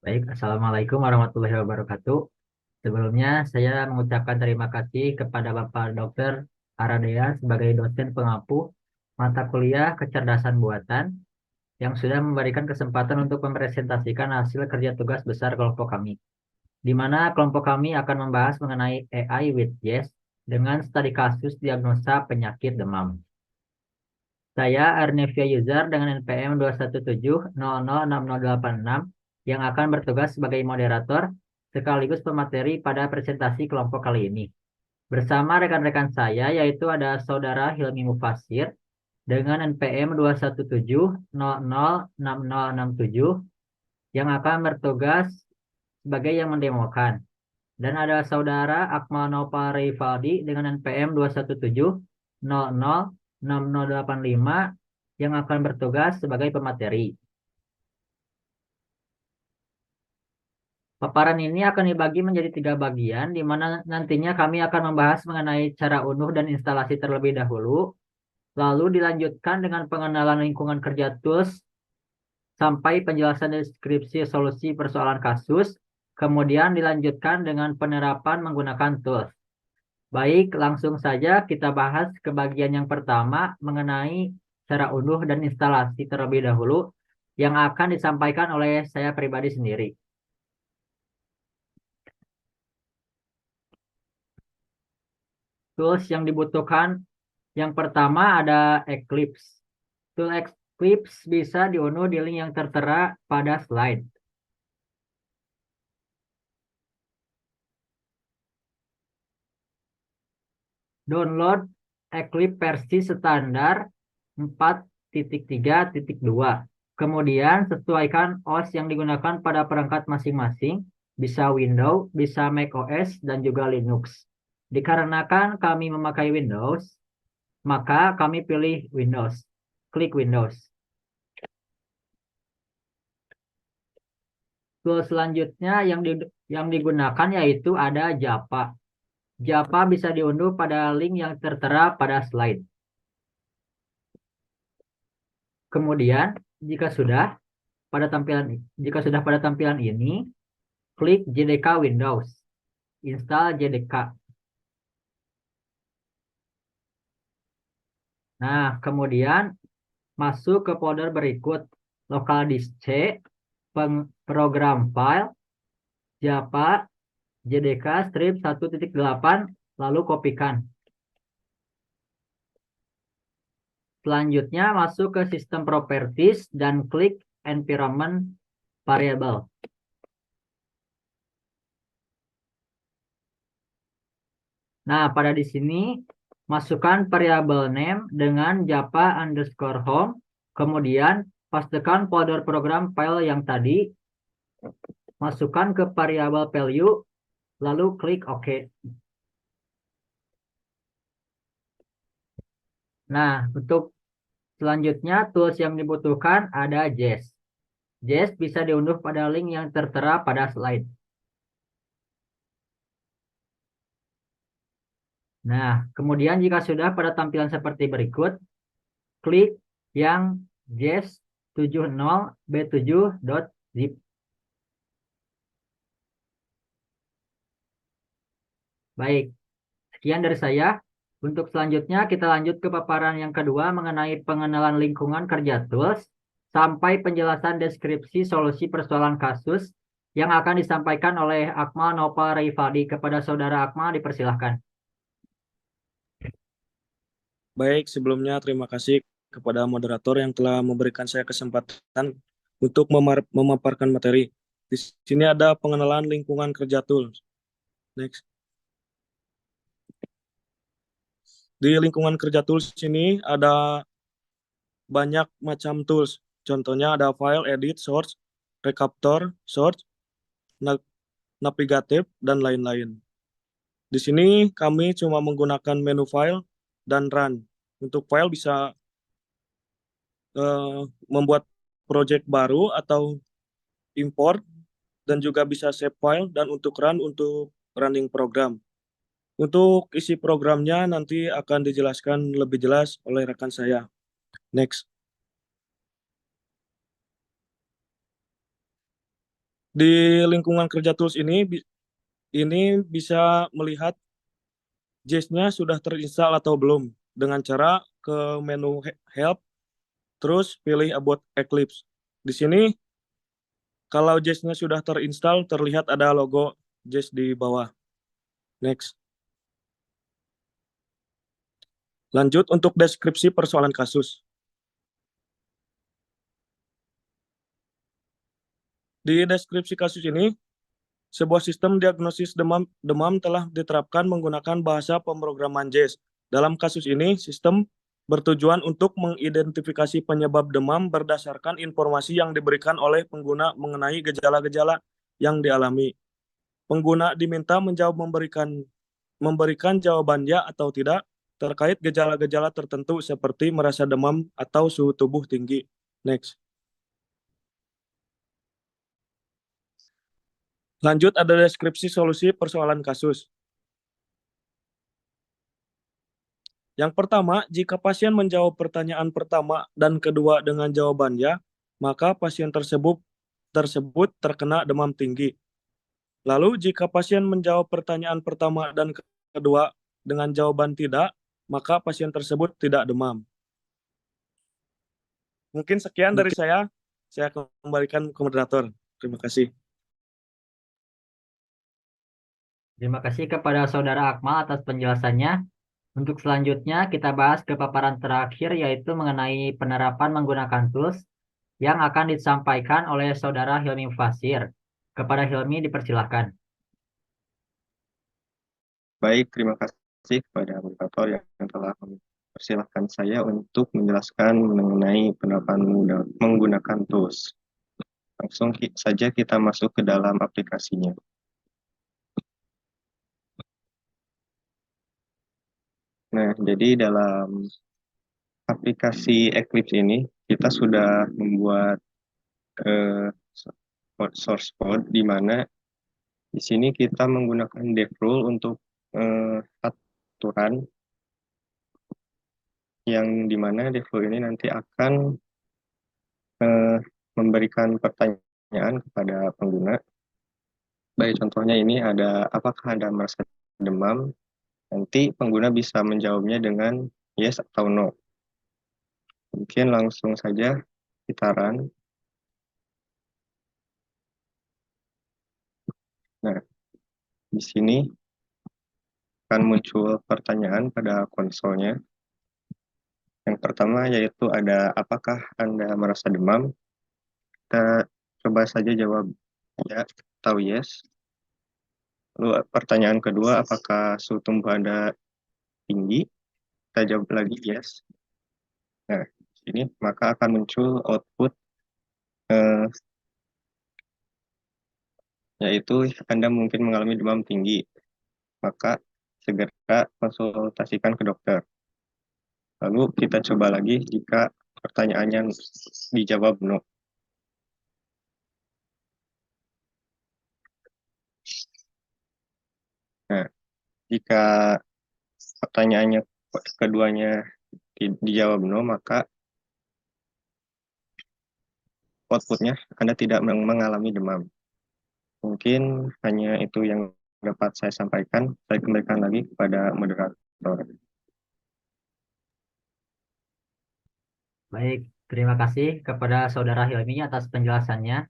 Baik, Assalamualaikum warahmatullahi wabarakatuh. Sebelumnya, saya mengucapkan terima kasih kepada Bapak Dr. Aradea sebagai dosen pengampu mata kuliah kecerdasan buatan yang sudah memberikan kesempatan untuk mempresentasikan hasil kerja tugas besar kelompok kami, di mana kelompok kami akan membahas mengenai AI with Yes dengan studi kasus diagnosa penyakit demam. Saya Arnevia Yuzar dengan NPM 217006086 yang akan bertugas sebagai moderator sekaligus pemateri pada presentasi kelompok kali ini. Bersama rekan-rekan saya yaitu ada Saudara Hilmi Mufasir dengan NPM 21700606067 yang akan bertugas sebagai yang mendemokan. Dan ada Saudara Akmal Nopal Rivaldi dengan NPM 21700606085 yang akan bertugas sebagai pemateri. Paparan ini akan dibagi menjadi 3 bagian, di mana nantinya kami akan membahas mengenai cara unduh dan instalasi terlebih dahulu, lalu dilanjutkan dengan pengenalan lingkungan kerja tools, sampai penjelasan deskripsi solusi persoalan kasus, kemudian dilanjutkan dengan penerapan menggunakan tools. Baik, langsung saja kita bahas ke bagian yang pertama mengenai cara unduh dan instalasi terlebih dahulu yang akan disampaikan oleh saya pribadi sendiri. Tools yang dibutuhkan yang pertama ada Eclipse. Tool Eclipse bisa diunduh di link yang tertera pada slide. Download Eclipse versi standar 4.3.2. Kemudian sesuaikan OS yang digunakan pada perangkat masing-masing, bisa Windows, bisa macOS, dan juga Linux. Dikarenakan kami memakai Windows, maka kami pilih Windows. Klik Windows. Tool selanjutnya yang digunakan yaitu ada Java. Java bisa diunduh pada link yang tertera pada slide. Kemudian, jika sudah pada tampilan ini, klik JDK Windows. Install JDK. Nah, kemudian masuk ke folder berikut. Local disk C, program file, Java, JDK strip 1.8, lalu kopikan. Selanjutnya masuk ke sistem properties dan klik environment variable. Nah, pada di sini masukkan variabel name dengan Java underscore home, kemudian pastikan folder program file yang tadi, masukkan ke variabel value, lalu klik OK. Nah, untuk selanjutnya tools yang dibutuhkan ada Jest. Jest bisa diunduh pada link yang tertera pada slide. Nah, kemudian jika sudah pada tampilan seperti berikut, klik yang jest70b7.zip. Baik, sekian dari saya. Untuk selanjutnya kita lanjut ke paparan yang kedua mengenai pengenalan lingkungan kerja tools sampai penjelasan deskripsi solusi persoalan kasus yang akan disampaikan oleh Akmal Nopal Rivaldi. Kepada Saudara Akmal dipersilahkan. Baik, sebelumnya terima kasih kepada moderator yang telah memberikan saya kesempatan untuk memaparkan materi. Di sini ada pengenalan lingkungan kerja tools. Next. Di lingkungan kerja tools ini ada banyak macam tools. Contohnya ada file, edit, source, recapture, search, navigative, dan lain-lain. Di sini kami cuma menggunakan menu file dan run. Untuk file bisa membuat project baru atau import, dan juga bisa save file, dan untuk run untuk running program. Untuk isi programnya nanti akan dijelaskan lebih jelas oleh rekan saya. Next. Di lingkungan kerja tools ini bisa melihat JS-nya sudah terinstall atau belum dengan cara ke menu help, terus pilih about Eclipse. Di sini kalau JS-nya sudah terinstall, terlihat ada logo JS di bawah. Next. Lanjut untuk deskripsi persoalan kasus. Di deskripsi kasus ini, sebuah sistem diagnosis demam telah diterapkan menggunakan bahasa pemrograman JS. Dalam kasus ini, sistem bertujuan untuk mengidentifikasi penyebab demam berdasarkan informasi yang diberikan oleh pengguna mengenai gejala-gejala yang dialami. Pengguna diminta menjawab memberikan jawaban ya atau tidak terkait gejala-gejala tertentu seperti merasa demam atau suhu tubuh tinggi. Next. Lanjut ada deskripsi solusi persoalan kasus. Yang pertama, jika pasien menjawab pertanyaan pertama dan kedua dengan jawaban ya, maka pasien tersebut terkena demam tinggi. Lalu jika pasien menjawab pertanyaan pertama dan kedua dengan jawaban tidak, maka pasien tersebut tidak demam. Mungkin sekian dari saya kembalikan ke moderator. Terima kasih. Terima kasih kepada Saudara Akmal atas penjelasannya. Untuk selanjutnya kita bahas ke paparan terakhir yaitu mengenai penerapan menggunakan tools yang akan disampaikan oleh Saudara Hilmi Fasir. Kepada Hilmi dipersilahkan. Baik, terima kasih kepada moderator yang telah mempersilahkan saya untuk menjelaskan mengenai penerapan menggunakan tools. Langsung saja kita masuk ke dalam aplikasinya. Nah, jadi dalam aplikasi Eclipse ini, kita sudah membuat source code di mana di sini kita menggunakan dev rule untuk aturan yang dimana dev rule ini nanti akan memberikan pertanyaan kepada pengguna. Baik, contohnya ini ada apakah Anda merasa demam? Nanti pengguna bisa menjawabnya dengan yes atau no. Mungkin langsung saja kita run. Nah, di sini akan muncul pertanyaan pada konsolnya. Yang pertama yaitu ada apakah Anda merasa demam? Kita coba saja jawab ya atau yes. Lalu pertanyaan kedua, apakah suhu tubuh Anda tinggi? Kita jawab lagi yes. Nah, ini maka akan muncul output yaitu Anda mungkin mengalami demam tinggi. Maka segera konsultasikan ke dokter. Lalu kita coba lagi jika pertanyaannya dijawab no. Nah, jika pertanyaannya keduanya dijawab no, maka outputnya Anda tidak mengalami demam. Mungkin hanya itu yang dapat saya sampaikan. Saya kembalikan lagi kepada moderator. Baik, terima kasih kepada Saudara Hilmi atas penjelasannya.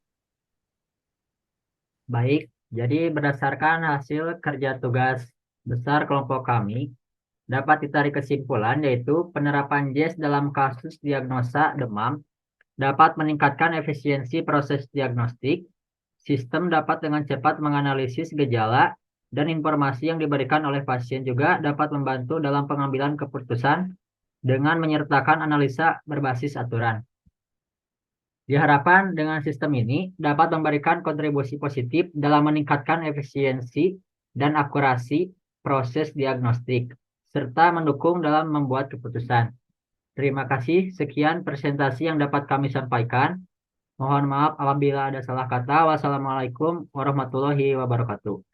Baik, jadi berdasarkan hasil kerja tugas besar kelompok kami, dapat ditarik kesimpulan yaitu penerapan JS dalam kasus diagnosa demam dapat meningkatkan efisiensi proses diagnostik, sistem dapat dengan cepat menganalisis gejala, dan informasi yang diberikan oleh pasien juga dapat membantu dalam pengambilan keputusan dengan menyertakan analisa berbasis aturan. Diharapkan dengan sistem ini dapat memberikan kontribusi positif dalam meningkatkan efisiensi dan akurasi proses diagnostik, serta mendukung dalam membuat keputusan. Terima kasih, sekian presentasi yang dapat kami sampaikan. Mohon maaf apabila ada salah kata. Wassalamualaikum warahmatullahi wabarakatuh.